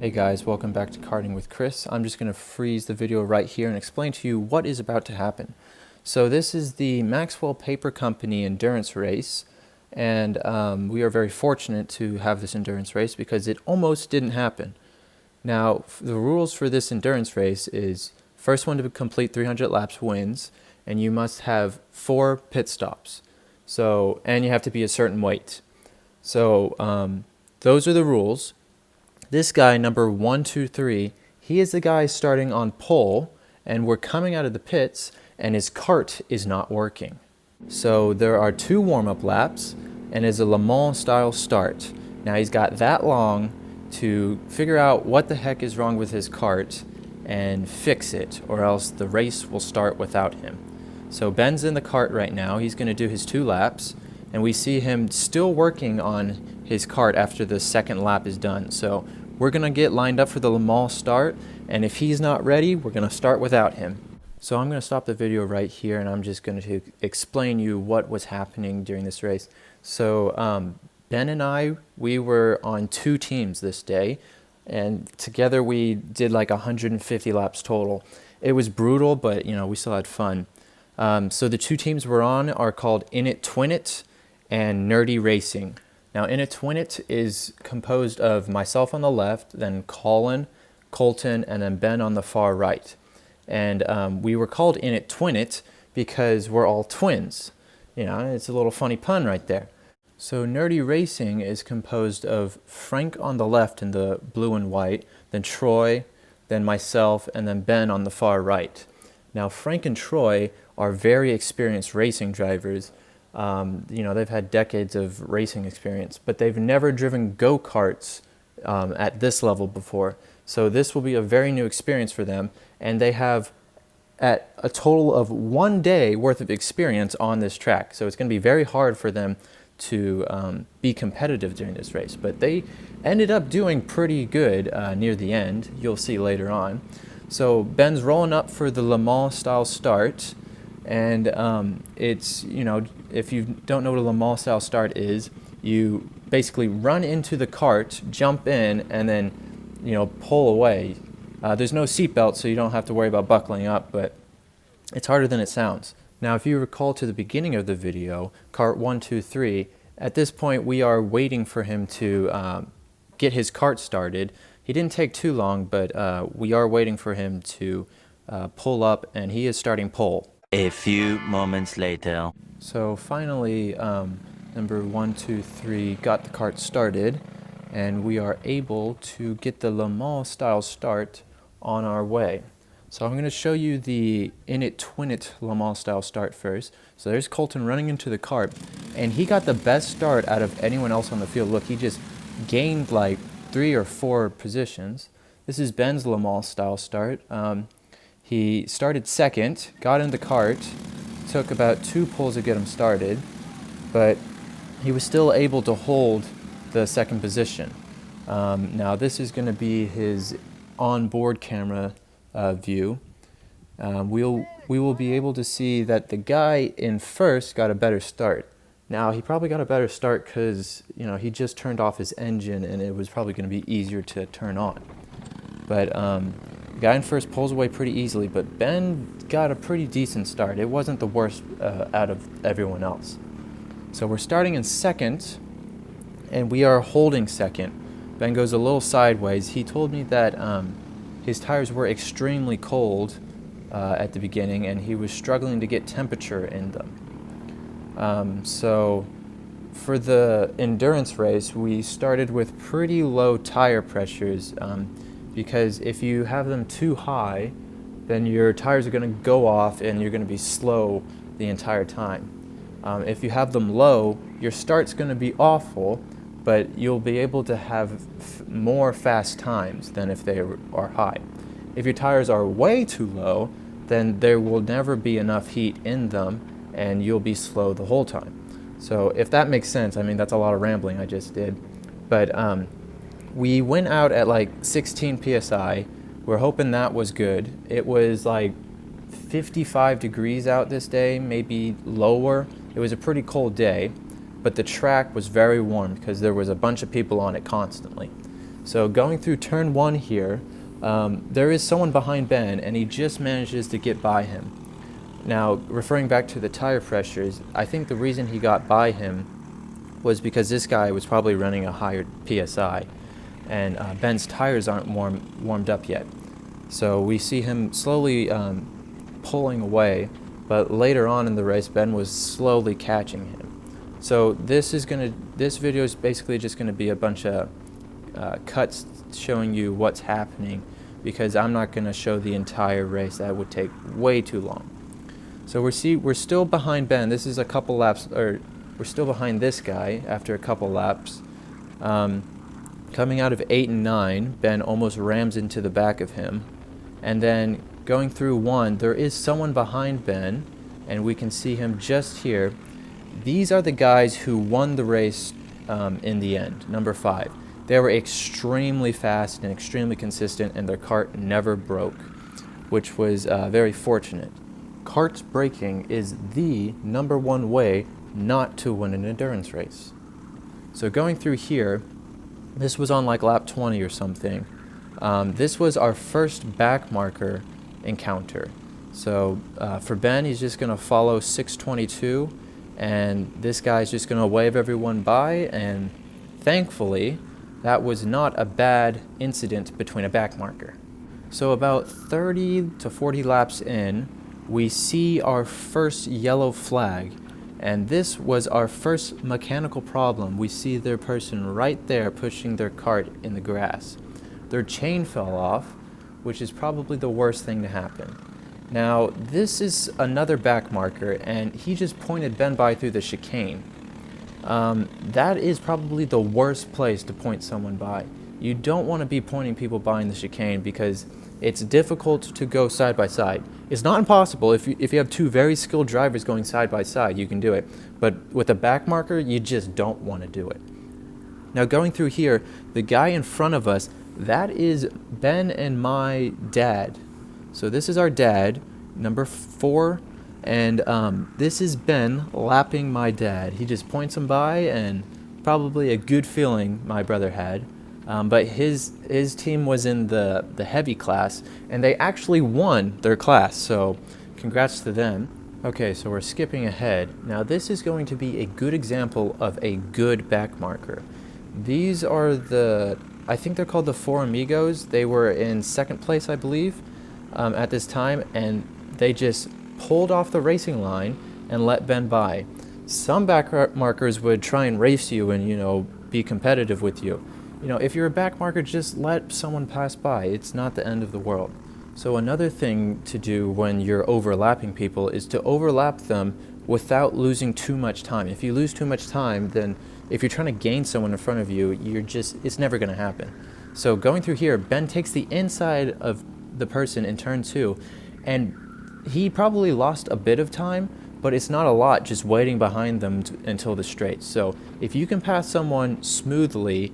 Hey guys, welcome back to Karting with Chris. I'm just going to freeze the video right here and explain to you what is about to happen. So this is the Maxwell Paper Company endurance race, and we are very fortunate to have this endurance race because it almost didn't happen. Now, the rules for this endurance race is first one to complete 300 laps wins, and you must have 4 pit stops. And you have to be a certain weight. Those are the rules. This guy, number 123, he is the guy starting on pole, and we're coming out of the pits, and his cart is not working. So there are 2 warm-up laps, and it's a Le Mans style start. Now he's got that long to figure out what the heck is wrong with his cart and fix it, or else the race will start without him. So Ben's in the cart right now. He's going to do his 2 laps, and we see him still working on his cart after the second lap is done. So we're going to get lined up for the Le Mans start, and if he's not ready, we're going to start without him. So I'm going to stop the video right here, and I'm just going to explain you what was happening during this race. So Ben and I, we were on 2 teams this day, and together we did like 150 laps total. It was brutal, but we still had fun. So the 2 teams we're on are called In It Twin It and Nerdy Racing. Now, In It Twin It is composed of myself on the left, then Colton, and then Ben on the far right. And we were called In It Twin It because we're all twins. It's a little funny pun right there. So Nerdy Racing is composed of Frank on the left in the blue and white, then Troy, then myself, and then Ben on the far right. Now, Frank and Troy are very experienced racing drivers. They've had decades of racing experience, but they've never driven go-karts at this level before. So this will be a very new experience for them, and they have at a total of 1 day worth of experience on this track. So it's going to be very hard for them to be competitive during this race, but they ended up doing pretty good near the end. You'll see later on. So Ben's rolling up for the Le Mans style start. And it's, if you don't know what a Le Mans style start is, you basically run into the cart, jump in, and then, pull away. There's no seatbelt, so you don't have to worry about buckling up, but it's harder than it sounds. Now, if you recall to the beginning of the video, cart 123, at this point we are waiting for him to get his cart started. He didn't take too long, but we are waiting for him to pull up, and he is starting pole. A few moments later. So finally, number 123 got the cart started, and we are able to get the Le Mans style start on our way. So I'm going to show you the In It Twin It Le Mans style start first. So there's Colton running into the cart, and he got the best start out of anyone else on the field. Look, he just gained like 3 or 4 positions. This is Ben's Le Mans style start. He started second, got in the cart, took about 2 pulls to get him started, but he was still able to hold the second position. Now this is going to be his onboard camera view. We will be able to see that the guy in first got a better start. Now he probably got a better start because he just turned off his engine, and it was probably going to be easier to turn on. But the guy in first pulls away pretty easily, but Ben got a pretty decent start. It wasn't the worst out of everyone else. So we're starting in second, and we are holding second. Ben goes a little sideways. He told me that his tires were extremely cold at the beginning, and he was struggling to get temperature in them. So for the endurance race, we started with pretty low tire pressures, because if you have them too high, then your tires are going to go off and you're going to be slow the entire time. If you have them low, your start's going to be awful, but you'll be able to have more fast times than if they are high. If your tires are way too low, then there will never be enough heat in them, and you'll be slow the whole time. So if that makes sense, that's a lot of rambling I just did. But we went out at like 16 psi. We're hoping that was good. It was like 55 degrees out this day, maybe lower. It was a pretty cold day, but the track was very warm because there was a bunch of people on it constantly. So going through turn 1 here, there is someone behind Ben, and he just manages to get by him. Now, referring back to the tire pressures, I think the reason he got by him was because this guy was probably running a higher PSI, and Ben's tires aren't warmed up yet. So we see him slowly pulling away, but later on in the race, Ben was slowly catching him. So this video is basically just gonna be a bunch of cuts showing you what's happening, because I'm not gonna show the entire race. That would take way too long. So we're still behind Ben. This is a couple laps, or we're still behind this guy after a couple laps. Coming out of 8 and 9, Ben almost rams into the back of him. And then going through 1, there is someone behind Ben, and we can see him just here. These are the guys who won the race in the end, number 5. They were extremely fast and extremely consistent, and their kart never broke, which was very fortunate. Kart braking is the #1 way not to win an endurance race. So going through here, this was on like lap 20 or something. This was our first back marker encounter. So for Ben, he's just going to follow 622, and this guy's just going to wave everyone by, and thankfully, that was not a bad incident between a back marker. So about 30 to 40 laps in, we see our first yellow flag, and this was our first mechanical problem. We see their person right there pushing their cart in the grass. Their chain fell off, which is probably the worst thing to happen. Now, this is another back marker, and he just pointed Ben by through the chicane. That is probably the worst place to point someone by. You don't want to be pointing people by in the chicane, because it's difficult to go side by side. It's not impossible. If you have two very skilled drivers going side by side, you can do it. But with a back marker, you just don't want to do it. Now going through here, the guy in front of us, that is Ben and my dad. So this is our dad, number 4, and this is Ben lapping my dad. He just points him by, and probably a good feeling my brother had. But his team was in the heavy class, and they actually won their class, so congrats to them. Okay, so we're skipping ahead. Now this is going to be a good example of a good back marker. These are I think they're called the 4 Amigos. They were in 2nd place, I believe, at this time, and they just pulled off the racing line and let Ben by. Some back markers would try and race you and, be competitive with you. If you're a back marker, just let someone pass by. It's not the end of the world. So another thing to do when you're overlapping people is to overlap them without losing too much time. If you lose too much time, then if you're trying to gain someone in front of you, it's never going to happen. So going through here, Ben takes the inside of the person in turn 2, and he probably lost a bit of time, but it's not a lot just waiting behind them until the straight. So if you can pass someone smoothly,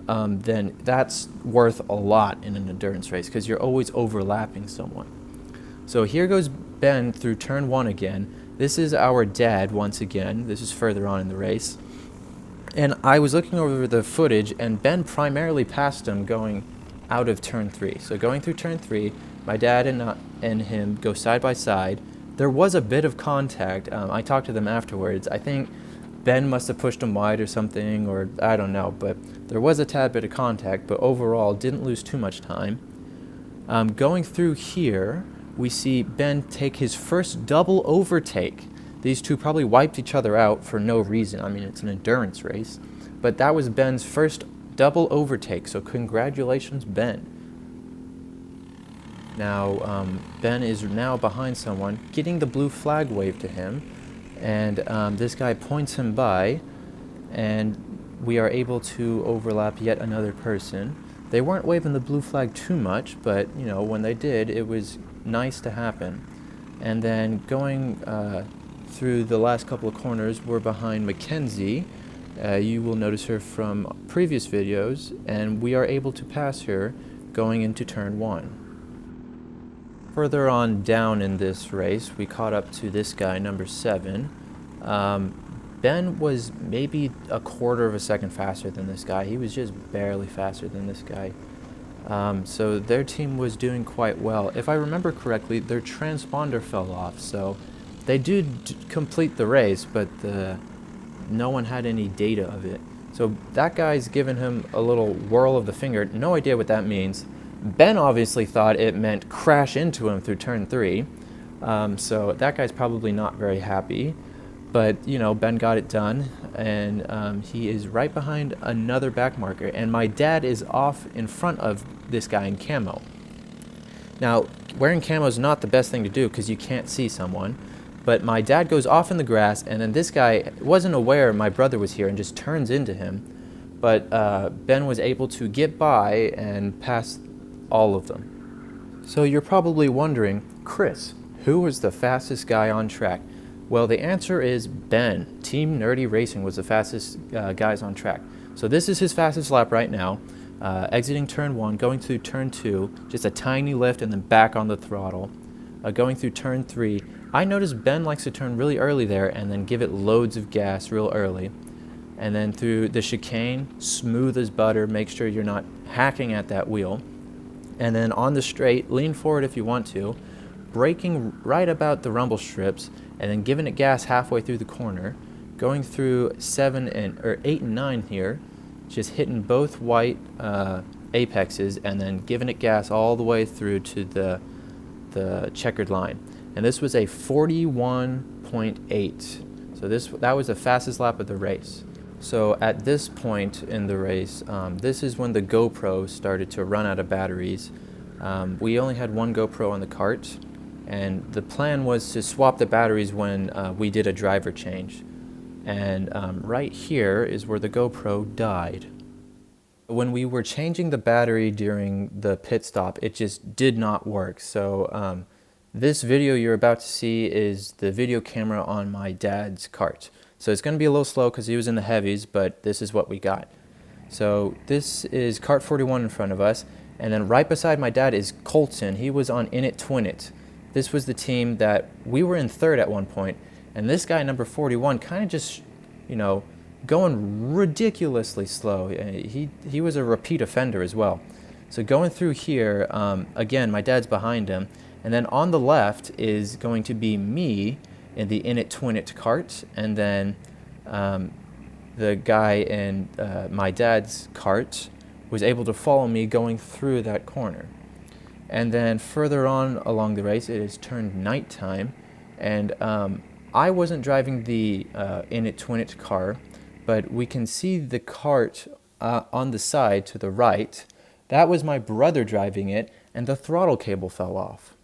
then that's worth a lot in an endurance race, because you're always overlapping someone. So here goes Ben through turn 1 again. This is our dad once again. This is further on in the race. And I was looking over the footage, and Ben primarily passed him going out of turn 3. So going through turn 3, my dad and him go side by side. There was a bit of contact. I talked to them afterwards. I think Ben must have pushed him wide or something, or I don't know, but there was a tad bit of contact, but overall didn't lose too much time. Going through here, we see Ben take his first double overtake. These two probably wiped each other out for no reason. I mean, it's an endurance race, but that was Ben's first double overtake, so congratulations, Ben. Now, Ben is now behind someone, getting the blue flag waved to him, and this guy points him by, and we are able to overlap yet another person. They weren't waving the blue flag too much, but when they did, it was nice to happen. And then going through the last couple of corners, we're behind Mackenzie. You will notice her from previous videos, and we are able to pass her going into turn 1. Further on down in this race, we caught up to this guy, number 7. Ben was maybe a quarter of a second faster than this guy. He was just barely faster than this guy. So their team was doing quite well. If I remember correctly, their transponder fell off, so they did complete the race, but no one had any data of it. So that guy's giving him a little whirl of the finger. No idea what that means. Ben obviously thought it meant crash into him through turn 3. So that guy's probably not very happy. But, you know, Ben got it done, and he is right behind another back marker. And my dad is off in front of this guy in camo. Now, wearing camo is not the best thing to do because you can't see someone. But my dad goes off in the grass, and then this guy wasn't aware my brother was here and just turns into him. But Ben was able to get by and pass all of them. So you're probably wondering, Chris, who was the fastest guy on track? Well, the answer is Ben. Team Nerdy Racing was the fastest guys on track. So this is his fastest lap right now. Exiting turn 1, going through turn 2, just a tiny lift and then back on the throttle. Going through turn 3, I noticed Ben likes to turn really early there and then give it loads of gas real early. And then through the chicane, smooth as butter, make sure you're not hacking at that wheel. And then on the straight, lean forward if you want to, braking right about the rumble strips, and then giving it gas halfway through the corner, going through 8 and 9 here, just hitting both white apexes, and then giving it gas all the way through to the checkered line. And this was a 41.8. So that was the fastest lap of the race. So at this point in the race, this is when the GoPro started to run out of batteries. We only had one GoPro on the cart, and the plan was to swap the batteries when we did a driver change. And right here is where the GoPro died. When we were changing the battery during the pit stop, it just did not work. So this video you're about to see is the video camera on my dad's cart. So it's going to be a little slow because he was in the heavies, but this is what we got. So this is cart 41 in front of us, and then right beside my dad is Colton. He was on In It Twin It. This was the team that we were in third at one point, and this guy, number 41, kind of just, you know, going ridiculously slow. He was a repeat offender as well. So going through here, again, my dad's behind him, and then on the left is going to be me in the In It Twin It cart, and then the guy in my dad's cart was able to follow me going through that corner. And then further on along the race, it has turned nighttime, and I wasn't driving the In It Twin It car, but we can see the cart on the side to the right. That was my brother driving it, and the throttle cable fell off.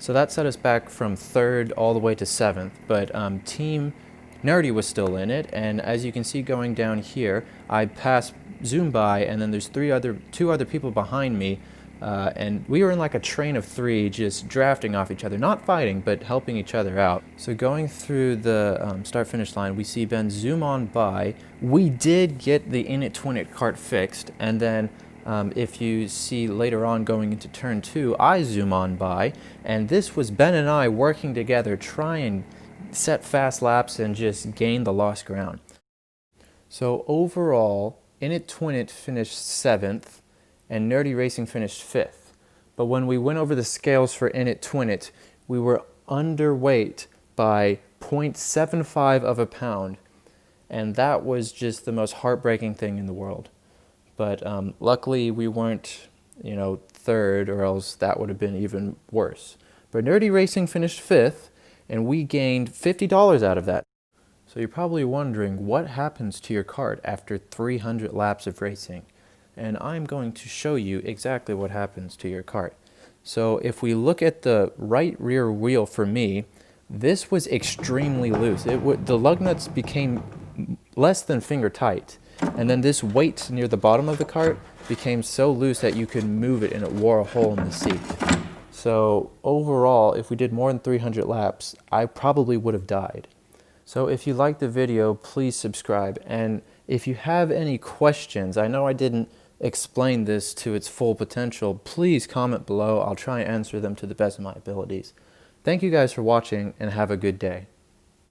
So that set us back from third all the way to 7th, but Team Nerdy was still in it, and as you can see going down here, I passed zoom by, and then there's two other people behind me, and we were in like a train of 3 just drafting off each other, not fighting, but helping each other out. So going through the start-finish line, we see Ben zoom on by. We did get the In It Twin It cart fixed, and then if you see later on going into turn 2, I zoom on by, and this was Ben and I working together, trying set fast laps and just gain the lost ground. So overall, In It Twin It finished 7th, and Nerdy Racing finished 5th. But when we went over the scales for In It Twin It, we were underweight by 0.75 of a pound, and that was just the most heartbreaking thing in the world. But luckily we weren't, you know, third, or else that would have been even worse. But Nerdy Racing finished 5th, and we gained $50 out of that. So you're probably wondering what happens to your cart after 300 laps of racing. And I'm going to show you exactly what happens to your cart. So if we look at the right rear wheel for me, this was extremely loose. The lug nuts became less than finger tight. And then this weight near the bottom of the cart became so loose that you could move it and it wore a hole in the seat. So overall, if we did more than 300 laps, I probably would have died. So if you liked the video, please subscribe. And if you have any questions, I know I didn't explain this to its full potential, please comment below. I'll try and answer them to the best of my abilities. Thank you guys for watching, and have a good day.